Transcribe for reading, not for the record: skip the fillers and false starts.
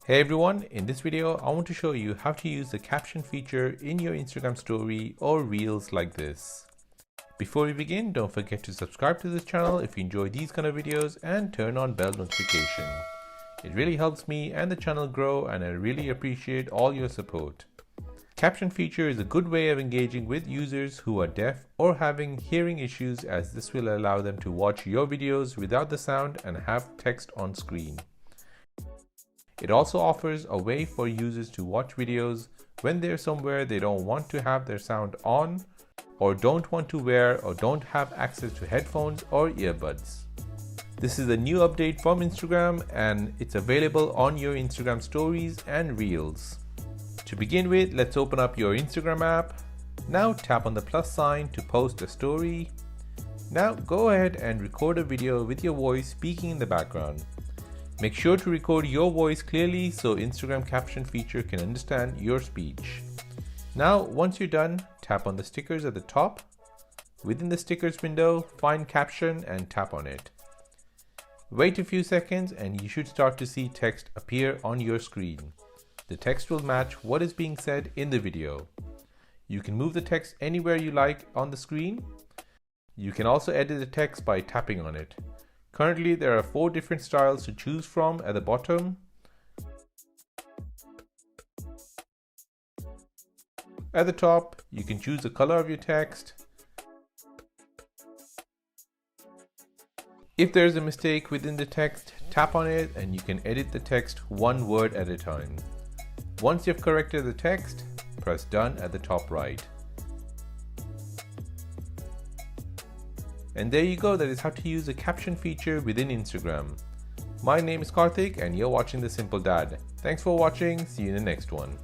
Hey everyone, in this video I want to show you how to use the caption feature in your Instagram story or reels like this. Before we begin, don't forget to subscribe to this channel if you enjoy these kind of videos and turn on bell notification. It really helps me and the channel grow, and I really appreciate all your support. Caption feature is a good way of engaging with users who are deaf or having hearing issues, as this will allow them to watch your videos without the sound and have text on screen. It also offers a way for users to watch videos when they're somewhere they don't want to have their sound on, or don't want to wear, or don't have access to headphones or earbuds. This is a new update from Instagram and it's available on your Instagram stories and reels. To begin with, let's open up your Instagram app. Now tap on the plus sign to post a story. Now go ahead and record a video with your voice speaking in the background. Make sure to record your voice clearly so Instagram caption feature can understand your speech. Now, once you're done, tap on the stickers at the top. Within the stickers window, find caption and tap on it. Wait a few seconds and you should start to see text appear on your screen. The text will match what is being said in the video. You can move the text anywhere you like on the screen. You can also edit the text by tapping on it. Currently, there are 4 different styles to choose from at the bottom. At the top, you can choose the color of your text. If there is a mistake within the text, tap on it and you can edit the text one word at a time. Once you've corrected the text, press done at the top right. And there you go, that is how to use the caption feature within Instagram. My name is Karthik and you're watching The Simple Dad. Thanks for watching, see you in the next one.